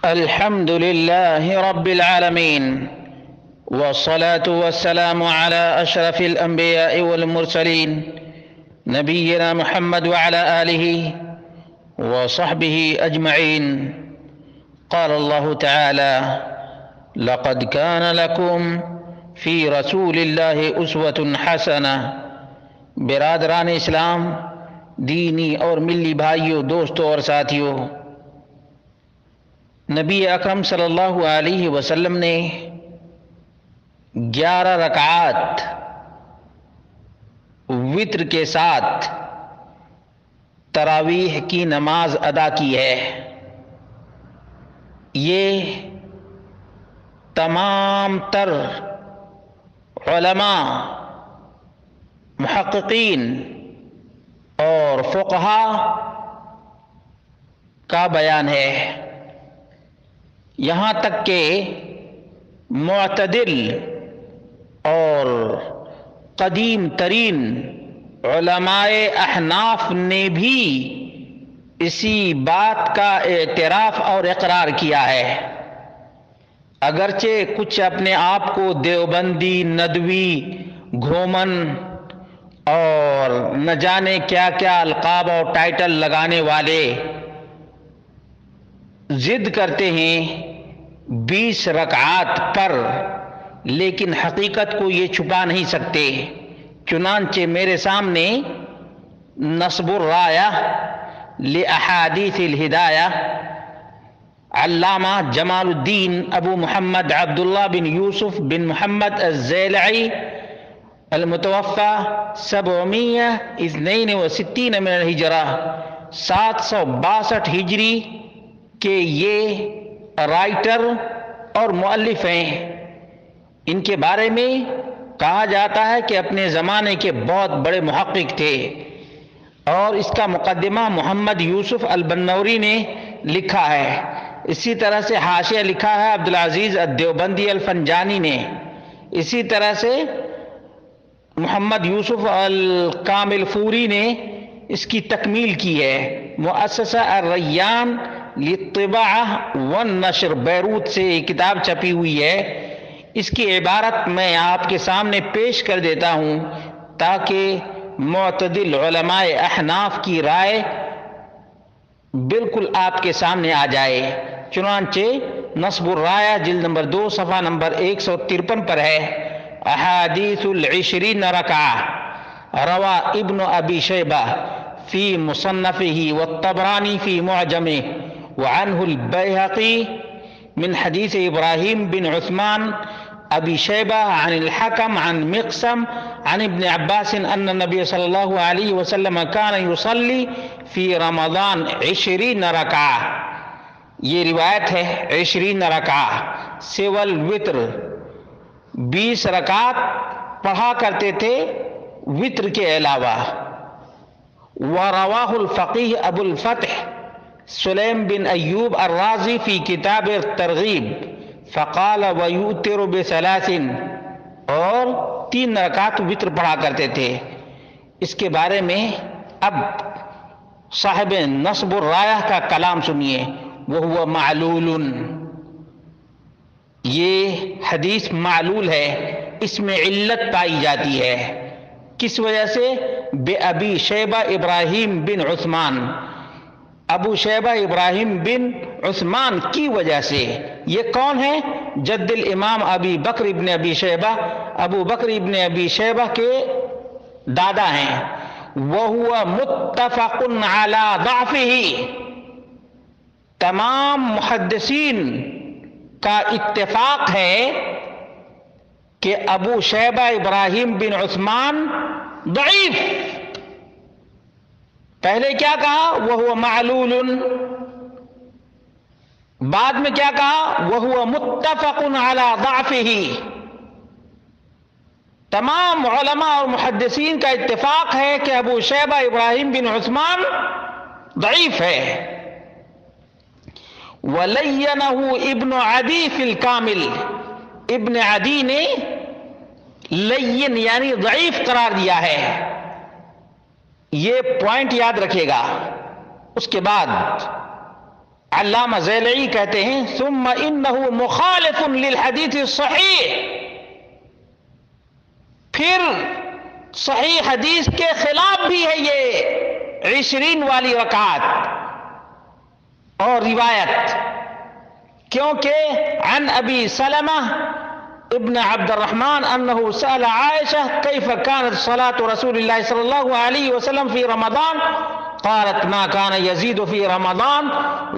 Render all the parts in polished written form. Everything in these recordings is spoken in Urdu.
الحمد لله رب العالمين، والصلاة والسلام على أشرف الأنبياء والمرسلين نبينا محمد وعلى آله وصحبه أجمعين. قال الله تعالى: لقد كان لكم في رسول الله أسوة حسنة. برادران اسلام، دینی اور ملی بھائیوں، دوستوں اور ساتھیوں، نبی اکرم صلی اللہ علیہ وسلم نے 11 رکعات وتر کے ساتھ تراویح کی نماز ادا کی ہے. یہ تمام تر علماء، محققین اور فقہا کا بیان ہے. یہاں تک کہ معتدل اور قدیم ترین علماء احناف نے بھی اسی بات کا اعتراف اور اقرار کیا ہے. اگرچہ کچھ اپنے آپ کو دیوبندی، ندوی، گھومن اور نہ جانے کیا کیا القاب اور ٹائٹل لگانے والے ضد کرتے ہیں 20 رکعات پر، لیکن حقیقت کو یہ چھپا نہیں سکتے. چنانچہ میرے سامنے نصب الرایہ لأحادیث الہدایہ علامہ جمال الدین ابو محمد عبداللہ بن یوسف بن محمد الزیلعی المتوفى 762 من الہجرہ 762 ہجری کہ یہ رائٹر اور مؤلف ہیں. ان کے بارے میں کہا جاتا ہے کہ اپنے زمانے کے بہت بڑے محقق تھے، اور اس کا مقدمہ محمد یوسف البنوری نے لکھا ہے. اسی طرح سے حاشیہ لکھا ہے عبدالعزیز الدیوبندی الفنجانی نے. اسی طرح سے محمد یوسف الکامل فوری نے اس کی تکمیل کی ہے. مؤسسہ الریان للطباعہ والنشر بیروت سے یہ کتاب چھپی ہوئی ہے. اس کی عبارت میں آپ کے سامنے پیش کر دیتا ہوں تاکہ معتدل علماء احناف کی رائے بالکل آپ کے سامنے آ جائے. چنانچہ نصب الرایہ جلد نمبر 2 صفحہ نمبر 153 پر ہے: احادیث العشرین رکعہ روا ابن ابی شیبہ فی مصنفہ والطبرانی فی معجمہ وعنہ البیہقی من حدیث ابراہیم بن عثمان ابی شیبہ عن الحکم عن مقسم عن ابن عباس ان النبی صلی اللہ علیہ وسلم کان یصلی فی رمضان 20 رکعہ. یہ روایت ہے 20 رکعہ سول وتر، 20 رکعات پڑھا کرتے تھے وتر کے علاوہ. وَرَوَاهُ الْفَقِيهُ ابو الفتح سلیم بن ایوب الرازی فی کتاب الترغیب فقال وَيُؤْتِرُ بِثَلَاثٍ، اور 3 رکعات وتر پڑھا کرتے تھے. اس کے بارے میں اب صاحب نصب الرایہ کا کلام سنیے. وَهُوَ مَعْلُولٌ، یہ حدیث معلول ہے، اس میں علت پائی جاتی ہے. کس وجہ سے؟ بے ابی شیبہ ابراہیم بن عثمان، ابو شیبہ ابراہیم بن عثمان کی وجہ سے. یہ کون ہے؟ جد الامام ابی بکر ابن ابی شیبہ، ابو بکر ابن ابی شیبہ کے دادا ہیں. وَهُوَ مُتَّفَقٌ عَلَى ضَعْفِهِ، تمام محدثین کا اتفاق ہے کہ ابو شیبہ ابراہیم بن عثمان ضعیف. پہلے کیا کہا؟ وَهُوَ مَعْلُولٌ، بعد میں کیا کہا؟ وَهُوَ مُتَّفَقٌ عَلَى ضَعْفِهِ. تمام علماء اور محدثین کا اتفاق ہے کہ ابو شیبہ ابراہیم بن عثمان ضعیف ہے. وَلَيَّنَهُ ابن عدی فی الکامل، ابن عدی نے لین یعنی ضعیف قرار دیا ہے. یہ پوائنٹ یاد رکھے گا. اس کے بعد علامہ زیلعی کہتے ہیں ثم انه مخالف للحدیث الصحیح، پھر صحیح حدیث کے خلاف بھی ہے یہ 20 والی رکعت اور روایت، کیونکہ عن ابی سلمہ ابن عبد الرحمن انه سأل عائشة كيف كانت صلاة رسول الله صلى الله عليه وسلم في رمضان قالت ما كان يزيد في رمضان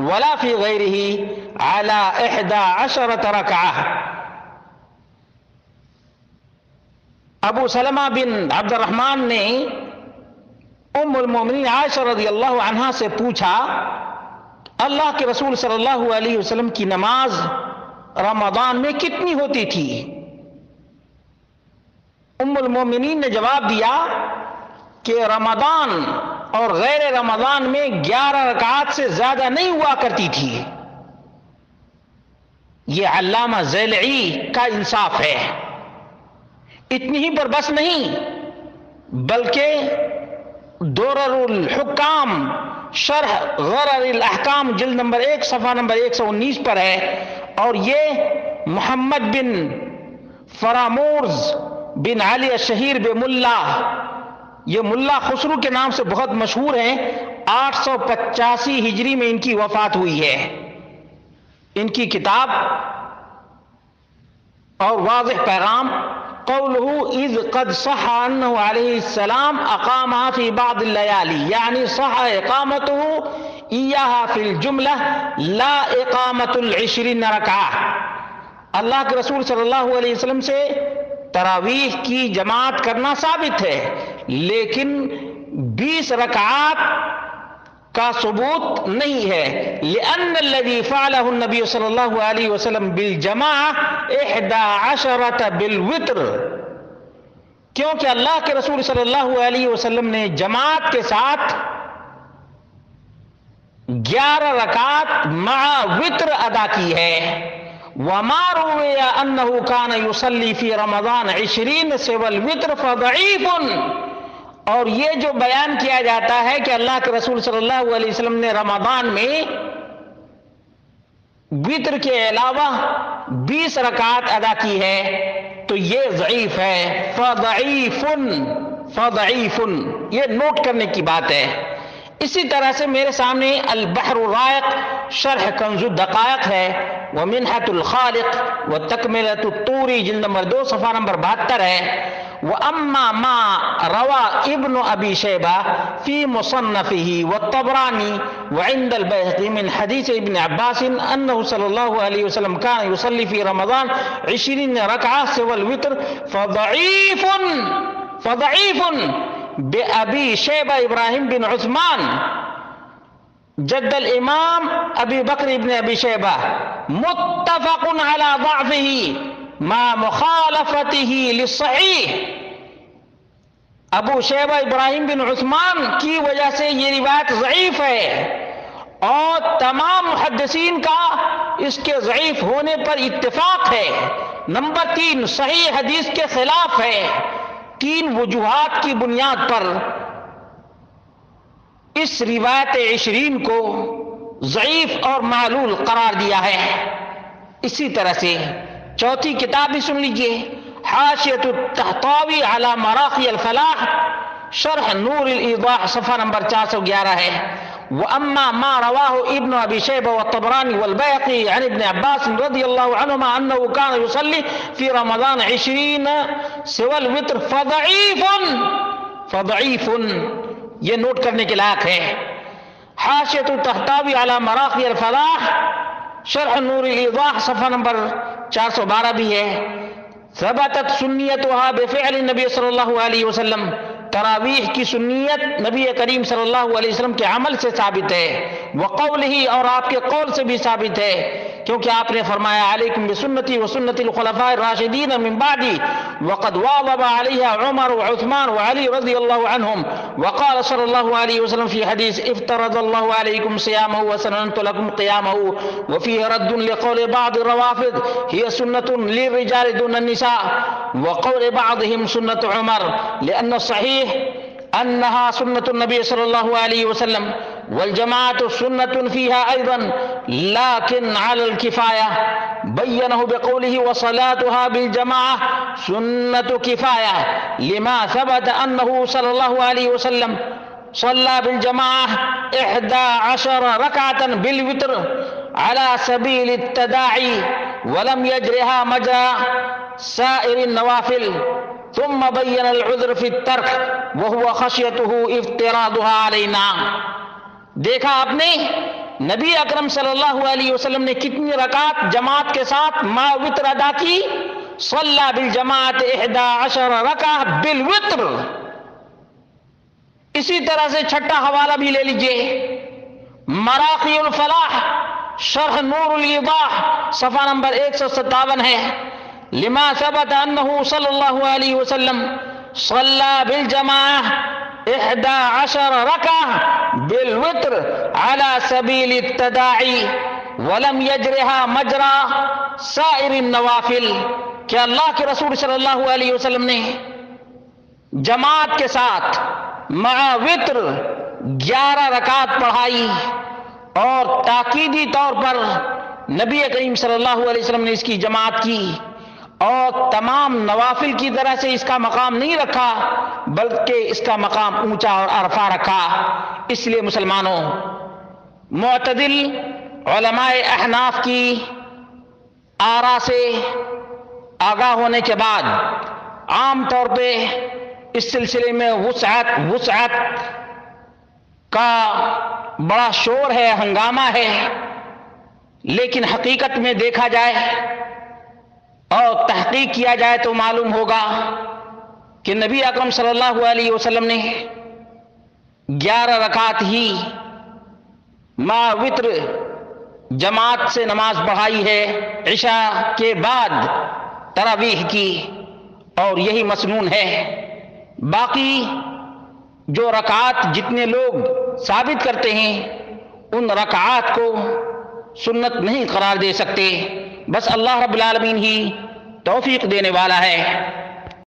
ولا في غيره على 11 ركعة۔ ابو سلمہ بن عبد الرحمن نے ام المومنین عائشہ رضی اللہ عنہا سے پوچھا اللہ کے رسول صلی اللہ علیہ وسلم کی نماز رمضان میں کتنی ہوتی تھی؟ ام المومنین نے جواب دیا کہ رمضان اور غیر رمضان میں 11 رکعات سے زیادہ نہیں ہوا کرتی تھی۔ یہ علامہ زیلعی کا انصاف ہے۔ اتنی ہی پر بس نہیں، بلکہ درر الحکام شرح غرر الاحکام جلد نمبر 1 صفحہ نمبر 119 پر ہے، اور یہ محمد بن فرامورز بن علی الشہیر بے ملا، یہ ملا خسرو کے نام سے بہت مشہور ہیں، 885 ہجری میں ان کی وفات ہوئی ہے۔ ان کی کتاب اور واضح پیغام قوله اذ قد صح انه علیہ السلام اقامها فی بعض اللیالی، یعنی صح اقامته ایاها فی الجملہ لا اقامت 20 رکعہ۔ اللہ کے رسول صلی اللہ علیہ وسلم سے تراویح کی جماعت کرنا ثابت ہے، لیکن 20 رکعات کا ثبوت نہیں ہے، لأن الذي فعله النبي صلی اللہ علیہ وسلم بالجماعة 11 بالوتر، کیونکہ اللہ کے رسول صلی اللہ علیہ وسلم نے جماعت کے ساتھ 11 رکعات مع وتر ادا کی ہے۔ وما روی انه كان يصلي في رمضان 20 سوى الوتر فضعیف، اور یہ جو بیان کیا جاتا ہے کہ اللہ کے رسول صلی اللہ علیہ وسلم نے رمضان میں وتر کے علاوہ 20 رکعات ادا کی ہے تو یہ ضعیف ہے، فضعیف، یہ نوٹ کرنے کی بات ہے۔ اسی طرح سے میرے سامنے البحر الرائق شرح کنز الدقائق ہے، ومنحۃ الخالق وتکملۃ الطوری جلد نمبر 2 صفحہ نمبر 72 ہے۔ وَأَمَّا مَا رَوَى ابن ابی شیبہ فی مصنفہ والطبرانی وعند البیہقی من حدیث ابن عباس انہ صلی اللہ علیہ وسلم کان یصلی فی رمضان 20 رکعہ سوى الوتر فضعیف بأبی شیبہ ابراہیم بن عثمان جد الامام ابی بکر ابن ابی شیبہ متفق علی ضعفہ مع مخالفتہ للصحیح۔ ابو شیبہ ابراہیم بن عثمان کی وجہ سے یہ روایت ضعیف ہے، اور تمام محدثین کا اس کے ضعیف ہونے پر اتفاق ہے۔ نمبر 3، صحیح حدیث کے خلاف ہے۔ 3 وجوہات کی بنیاد پر اس روایت 20 کو ضعیف اور معلول قرار دیا ہے۔ اسی طرح سے چوتھی کتاب بھی سن لیجئے، حاشیۃ الطحطاوی علی مراقی الفلاح شرح نور الایضاح صفحہ نمبر 411 ہے۔ وَأَمَّا مَا رَوَاهُ ابن ابی شیبہ والطبرانی والبیہقی عن ابن عباس رضی اللہ عنہما انہ کان یصلی فی رمضان 20 سوى الوتر فضعیف، یہ نوٹ کرنے کے لائق ہے۔ حاشیۃ الطحطاوی علی مراقی الفلاح شرح نور الایضاح صفحہ نمبر 412 بھی ہے۔ ثبتت سنیتها بفعل النبی صلی اللہ علیہ وسلم، تراویح کی سنیت نبی کریم صلی اللہ علیہ وسلم کے عمل سے ثابت ہے، وقولہ، اور آپ کے قول سے بھی ثابت ہے، کیونکہ آپ نے فرمایا علیکم بسنتی وسنت الخلفاء الراشدین من بعدی وقد واظب علیہا عمر وعثمان وعلی رضی اللہ عنہم، وقال صلی اللہ علیہ وسلم فی حدیث افترض اللہ علیکم صیامہ وسننت لکم قیامہ، وفیہ رد لقول بعض الروافض ہی سنت للرجال دون النساء، وقول بعضهم سنت عمر، لأن الصحیح انہا سنت النبی صلی اللہ علیہ وسلم، والجماعة سنة فيها أيضا لكن على الكفاية بينه بقوله وصلاتها بالجماعة سنة كفاية لما ثبت أنه صلى الله عليه وسلم صلى بالجماعة 11 ركعة بالوتر على سبيل التداعي ولم يجرها مجرى سائر النوافل ثم بين العذر في الترك وهو خشيته افتراضها علينا. دیکھا آپ نے نبی اکرم صلی اللہ علیہ وسلم نے کتنی رکعت جماعت کے ساتھ ما وتر ادا کی؟ صلی بالجماعت 11 رکعہ بالوتر. اسی طرح سے چھٹا حوالہ بھی لے لیجئے، مراقی الفلاح شرح نور الایضاح صفحہ نمبر 157 ہے. لما ثبت انہ صلی اللہ علیہ وسلم صلی بالجماعہ 11 رکعہ بالوتر على سبیل التداعی ولم یجرها مجرى سائر النوافل، کہ اللہ کے رسول صلی اللہ علیہ وسلم نے جماعت کے ساتھ مع وتر 11 رکعت پڑھائی اور تاکیدی طور پر نبی کریم صلی اللہ علیہ وسلم نے اس کی جماعت کی اور تمام نوافل کی طرح سے اس کا مقام نہیں رکھا بلکہ اس کا مقام اونچا اور عرفہ رکھا. اس لیے مسلمانوں، معتدل علماء احناف کی آراء سے آگاہ ہونے کے بعد عام طور پہ اس سلسلے میں وسعت کا بڑا شور ہے، ہنگامہ ہے، لیکن حقیقت میں دیکھا جائے اور تحقیق کیا جائے تو معلوم ہوگا کہ نبی اکرم صلی اللہ علیہ وسلم نے 11 رکعت ہی ما وتر جماعت سے نماز پڑھائی ہے، عشاء کے بعد تراویح کی، اور یہی مسنون ہے. باقی جو رکعات جتنے لوگ ثابت کرتے ہیں ان رکعات کو سنت نہیں قرار دے سکتے، بس اللہ رب العالمین ہی توفیق دینے والا ہے.